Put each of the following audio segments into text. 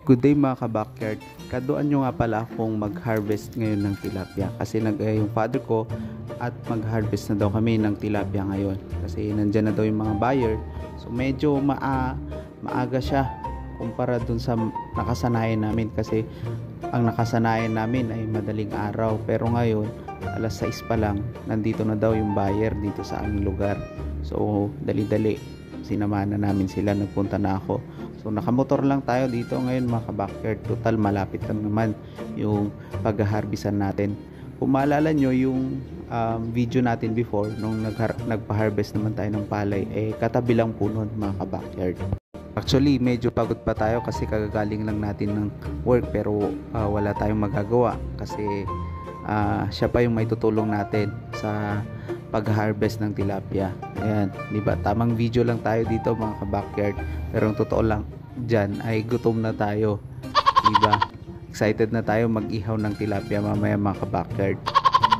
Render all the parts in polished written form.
Good day mga ka-backyard. Kaduan nyo nga pala akong mag-harvest ngayon ng tilapia kasi yung father ko at mag-harvest na daw kami ng tilapia ngayon kasi nandyan na daw yung mga buyer. So medyo maaga siya kumpara dun sa nakasanayan namin kasi ang nakasanayan namin ay madaling araw, pero ngayon alas 6 pa lang nandito na daw yung buyer dito sa aming lugar. So dali-dali sinamahan na namin sila, nagpunta na ako. So nakamotor lang tayo dito ngayon mga ka-backyard. Total malapit lang naman yung pag-harvestan natin. Kung maalala nyo yung video natin before nung nagpa-harvest naman tayo ng palay, katabi lang po nun mga ka-backyard. Actually medyo pagod pa tayo kasi kagagaling lang natin ng work, pero wala tayong magagawa kasi siya pa yung may tutulong natin sa pag-harvest ng tilapia. Ayan, di ba? Tamang video lang tayo dito mga ka-backyard. Pero ang totoo lang diyan ay gutom na tayo. Di ba? Excited na tayo mag-ihaw ng tilapia mamaya mga ka-backyard.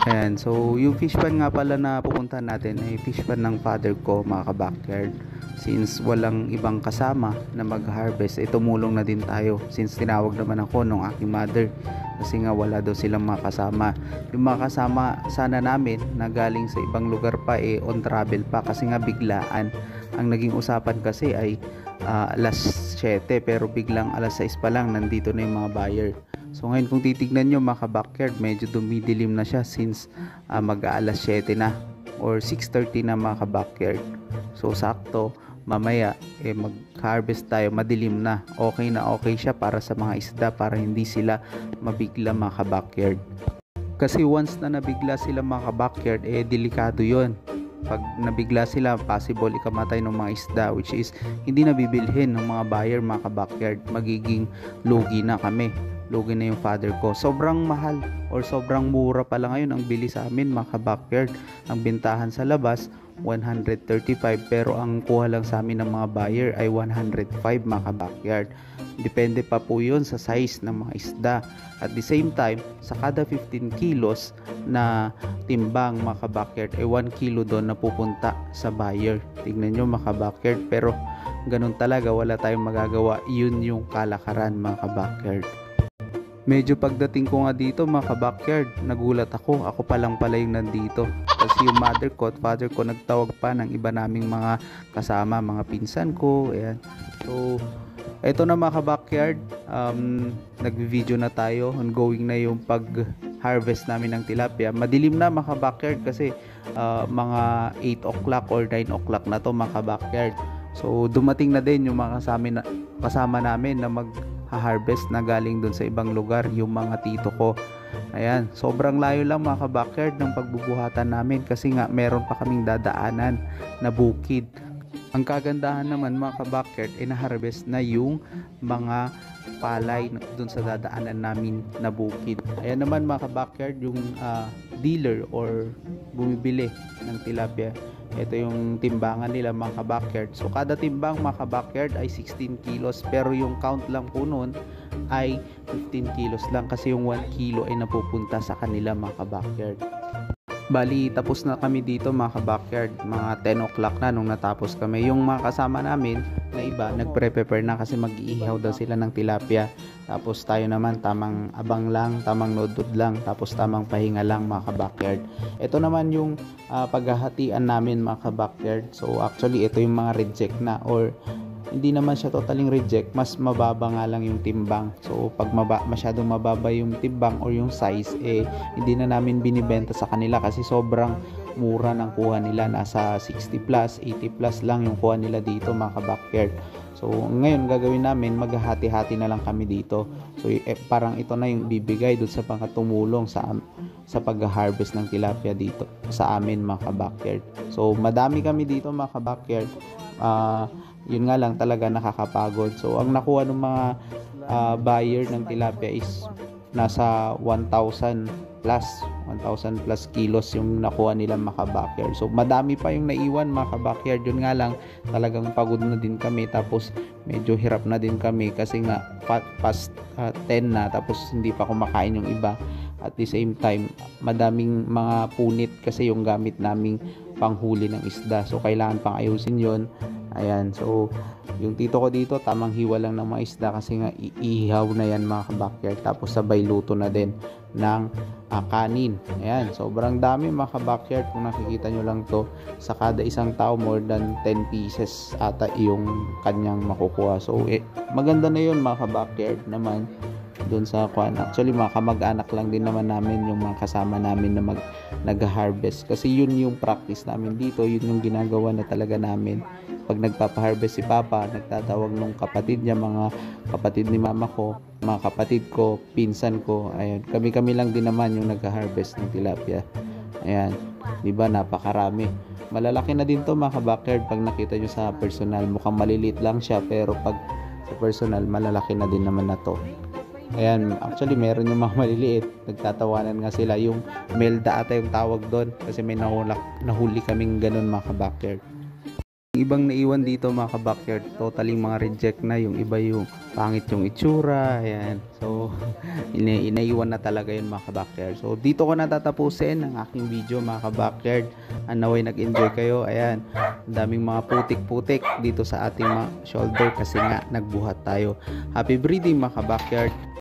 Ayan, so yung fish pan nga pala na pupuntahan natin ay fish pan ng father ko mga ka-backyard. Since walang ibang kasama na mag-harvest, tumulong na din tayo. Since tinawag naman ako nung aking mother kasi nga wala daw silang mga kasama. Yung mga kasama sana namin na galing sa ibang lugar pa, on travel pa kasi nga biglaan. Ang naging usapan kasi ay alas 7, pero biglang alas 6 pa lang nandito na yung mga buyer. So ngayon kung titignan nyo mga ka-backyard, medyo dumidilim na siya since mag-aalas 7 na or 6:30 na mga ka-backyard. So sakto mamaya mag-harvest tayo, madilim na. Okay na okay siya para sa mga isda, para hindi sila mabigla mga ka-backyard. Kasi once na nabigla sila mga ka-backyard, delikado yon. Pag nabigla sila, possible ikamatay ng mga isda, which is hindi na bibilhin ng mga buyer mga ka-backyard. Magiging lugi na kami, lugi na yung father ko. Sobrang mahal or sobrang mura pala ngayon ang bili sa amin mga ka-backyard. Ang bintahan sa labas 135, pero ang kuha lang sa amin ng mga buyer ay 105 mga ka-backyard. Depende pa po yun sa size ng mga isda. At the same time, sa kada 15 kilos na timbang mga ka-backyard, 1 kilo doon na pupunta sa buyer. Tignan nyo mga ka-backyard, pero ganun talaga, wala tayong magagawa. Yun yung kalakaran mga ka-backyard. Medyo pagdating ko nga dito mga ka-backyard, nagulat ako pa lang pala yung nandito. Kasi yung mother ko at father ko nagtawag pa ng iba naming mga kasama, mga pinsan ko. Ayan. So eto na mga ka-backyard, nag-video na tayo, ongoing na yung pag-harvest namin ng tilapia. Madilim na mga ka-backyard kasi mga 8 o'clock or 9 o'clock na to mga ka-backyard. So dumating na din yung mga kasama namin na mag-harvest na galing dun sa ibang lugar, yung mga tito ko. Ayan, sobrang layo lang mga ka-backyard ng pagbubuhatan namin kasi nga meron pa kaming dadaanan na bukid. Ang kagandahan naman mga ka-backyard, na-harvest na yung mga palay dun sa dadaanan namin na bukid. Ayan naman mga ka-backyard, yung dealer or bumibili ng tilapia. Ito yung timbangan nila mga ka-backyard. So kada timbang mga ka-backyard ay 16 kilos, pero yung count lang po nun ay 15 kilos lang kasi yung 1 kilo ay napupunta sa kanila mga ka-backyard. Bali, tapos na kami dito mga ka-backyard, mga 10 o'clock na nung natapos kami. Yung mga kasama namin na iba, nagpre-prepare na kasi mag-iihaw daw sila ng tilapia. Tapos tayo naman, tamang abang lang, tamang nodod lang, tapos tamang pahinga lang mga ka-backyard. Ito naman yung paghahatian namin mga ka-backyard. So actually, ito yung mga reject na, or hindi naman siya totaling reject, mas mababa nga lang yung timbang. So pag masyadong mababa yung timbang or yung size, hindi na namin binibenta sa kanila kasi sobrang mura ng kuha nila. Nasa 60 plus, 80 plus lang yung kuha nila dito mga ka-backyard. So ngayon gagawin namin, maghahati-hati na lang kami dito. So parang ito na yung bibigay doon sa mga tumulong sa pag-harvest ng tilapia dito sa amin mga ka-backyard. So madami kami dito mga ka-backyard. Yun nga lang talaga nakakapagod. So ang nakuha ng mga buyer ng tilapia is nasa 1,000 plus kilos yung nakuha nila mga ka-backyard. So madami pa yung naiwan mga ka-backyard. Yun nga lang talagang pagod na din kami, tapos medyo hirap na din kami kasi nga past 10 na, tapos hindi pa kumakain yung iba. At the same time, madaming mga punit kasi yung gamit naming panghuli ng isda. So kailangan pang ayusin yon. Ayan, so yung tito ko dito tamang hiwa lang ng mga isda kasi nga iihaw na yan mga kabakyard, tapos sabay luto na din ng kanin. Ayan, sobrang dami mga kabakyard. Kung nakikita nyo lang to, sa kada isang tao more than 10 pieces ata yung kanyang makukuha. So maganda na yun mga kabakyard naman doon sa kwan. Actually mga kamag-anak lang din naman namin yung mga kasama namin na nag-harvest, kasi yun yung practice namin dito, yun yung ginagawa na talaga namin. Pag nagpapa-harvest si Papa, nagtatawag nung kapatid niya, mga kapatid ni Mama ko, mga kapatid ko, pinsan ko, ayun, kami-kami lang din naman yung nag-harvest ng tilapia. Ayan, di ba, napakarami. Malalaki na din to mga kabakyard. Pag nakita nyo sa personal, mukhang maliliit lang siya, pero pag sa personal, malalaki na din naman na to. Ayan, actually meron yung mga maliliit, nagtatawanan nga sila, yung melda ata yung tawag doon, kasi may nahuli kaming ganun mga kabakyard. Yung ibang naiwan dito mga kabakyard, totally mga reject na. Yung iba yung pangit yung itsura, ayan, so inaiwan na talaga yun mga kabakyard. So dito ko natatapusin ang aking video mga kabakyard. Naway nag-enjoy kayo. Ayan, daming mga putik-putik dito sa ating mga shoulder kasi nga nagbuhat tayo. Happy breeding mga kabakyard.